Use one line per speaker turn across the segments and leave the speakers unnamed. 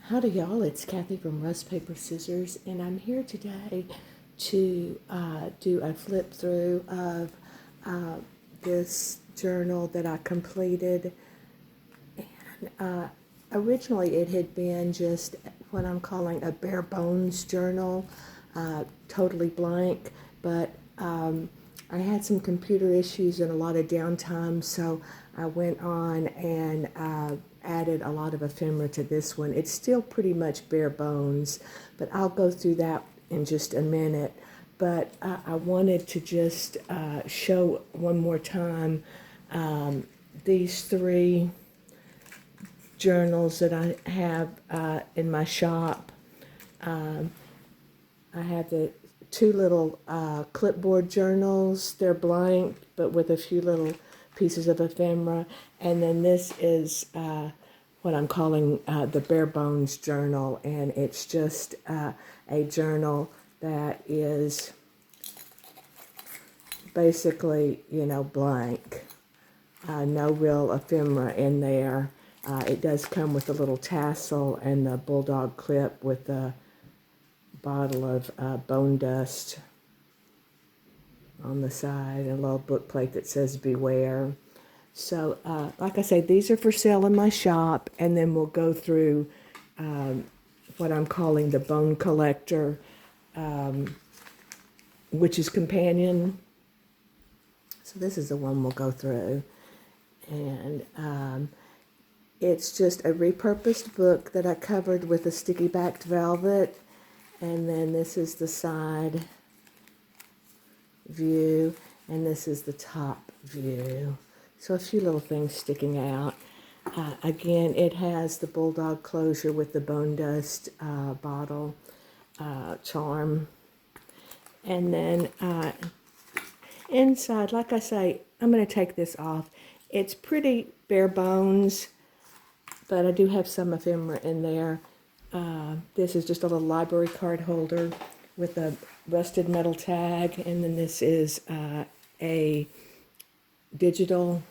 Howdy, y'all. It's Kathy from Rust Paper Scissors, and I'm here today to do a flip through of this journal that I completed. Originally, it had been just what I'm calling a bare bones journal, totally blank, but I had some computer issues and a lot of downtime, so I went on and added a lot of ephemera to this one. It's still pretty much bare bones, but I'll go through that in just a minute. But I wanted to just show one more time these three journals that I have in my shop. I have the two little clipboard journals. They're blank, but with a few little pieces of ephemera. And then this is what I'm calling the bare bones journal. And it's just a journal that is basically, blank. No real ephemera in there. It does come with a little tassel and the bulldog clip with the bottle of bone dust on the side and a little book plate that says beware. So like I say, these are for sale in my shop, and then we'll go through what I'm calling the bone collector, witch's companion. So this is the one we'll go through, and it's just a repurposed book that I covered with a sticky backed velvet. And then this is the side view, and this is the top view. So a few little things sticking out. Again, it has the bulldog closure with the bone dust bottle charm. And then inside, like I say, I'm going to take this off. It's pretty bare bones, but I do have some ephemera in there. This is just a little library card holder with a rusted metal tag, and then this is a digital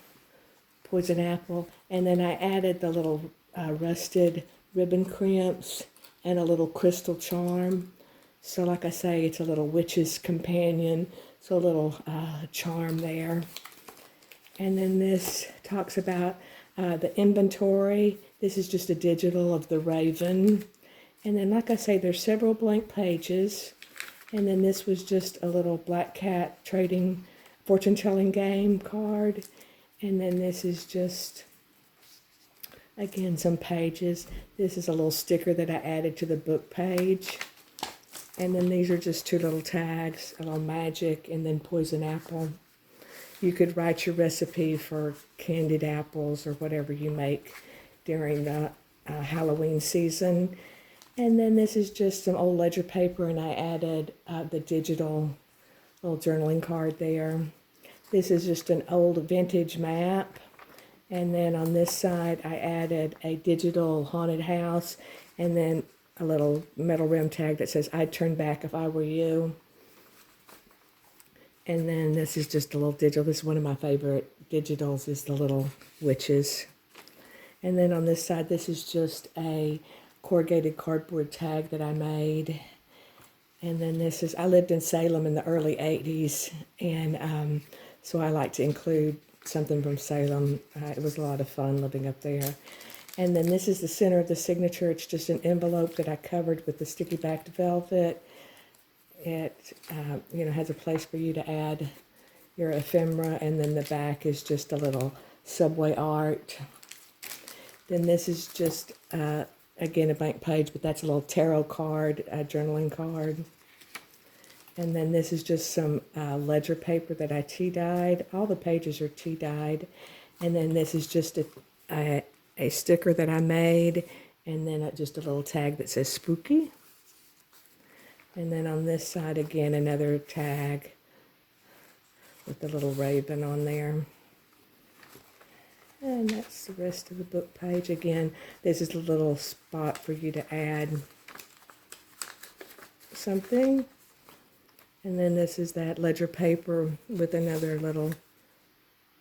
poison apple, and then I added the little rusted ribbon crimps and a little crystal charm. So like I say, it's a little witch's companion, so a little charm there. And then this talks about the inventory. This is just a digital of the raven. And then, like I say, there's several blank pages. And then this was just a little black cat trading fortune-telling game card. And then this is just, again, some pages. This is a little sticker that I added to the book page. And then these are just two little tags, a little magic and then poison apple. You could write your recipe for candied apples or whatever you make during the Halloween season. And then this is just some old ledger paper, and I added the digital little journaling card there. This is just an old vintage map. And then on this side, I added a digital haunted house, and then a little metal rim tag that says, "I'd turn back if I were you." And then this is just a little digital. This is one of my favorite digitals, is the little witches. And then on this side, this is just a corrugated cardboard tag that I made. And then this is, I lived in Salem in the early 80s, and so I like to include something from Salem. It was a lot of fun living up there. And then this is the center of the signature. It's just an envelope that I covered with the sticky backed velvet. It has a place for you to add your ephemera, and then the back is just a little subway art. Then this is just, again, a blank page, but that's a little tarot card, a journaling card. And then this is just some ledger paper that I tea-dyed. All the pages are tea-dyed. And then this is just a sticker that I made, and then just a little tag that says spooky. And then on this side, again, another tag with the little raven on there. And that's the rest of the book page. Again, this is a little spot for you to add something. And then this is that ledger paper with another little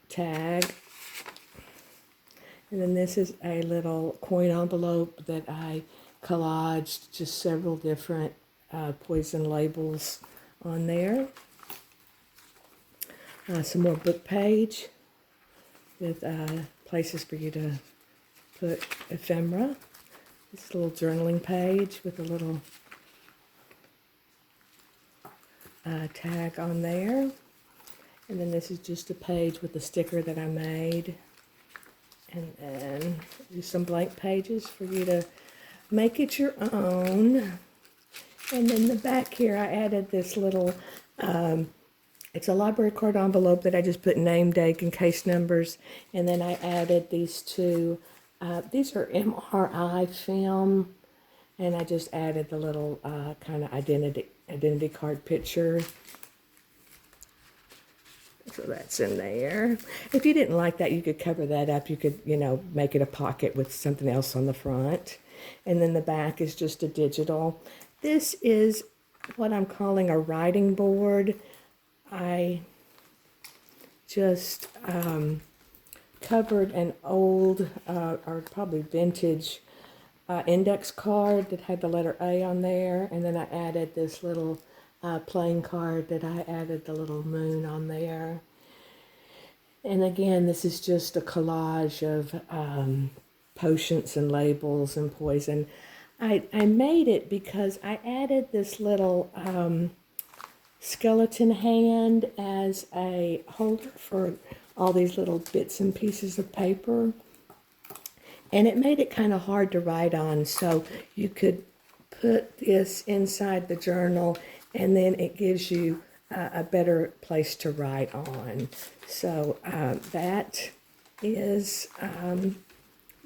tag. And then this is a little coin envelope that I collaged just several different poison labels on there. Some more book page with places for you to put ephemera. This little journaling page with a little tag on there. And then this is just a page with a sticker that I made. And then just some blank pages for you to make it your own. And then the back here, I added this little, it's a library card envelope that I just put name, date, and case numbers. And then I added these two, these are MRI film. And I just added the little kind of identity card picture. So that's in there. If you didn't like that, you could cover that up. You could, make it a pocket with something else on the front. And then the back is just a digital. This is what I'm calling a writing board. I just covered an old, or probably vintage, index card that had the letter A on there. And then I added this little playing card that I added the little moon on there. And again, this is just a collage of potions and labels and poison. I made it because I added this little skeleton hand as a holder for all these little bits and pieces of paper. And it made it kind of hard to write on, so you could put this inside the journal and then it gives you a better place to write on. So that is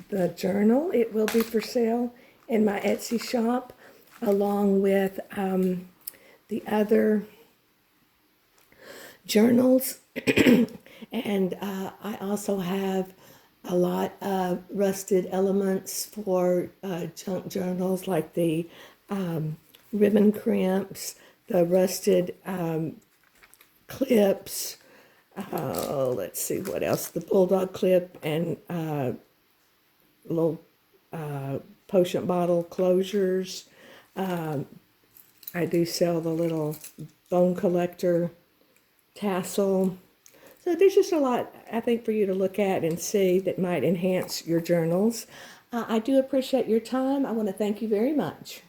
the journal. It will be for sale in my Etsy shop, along with the other journals. And I also have a lot of rusted elements for junk journals, like the ribbon crimps, the rusted clips, let's see what else, the bulldog clip, and little potion bottle closures. I do sell the little bone collector tassel. So there's just a lot, I think, for you to look at and see that might enhance your journals. I do appreciate your time. I want to thank you very much.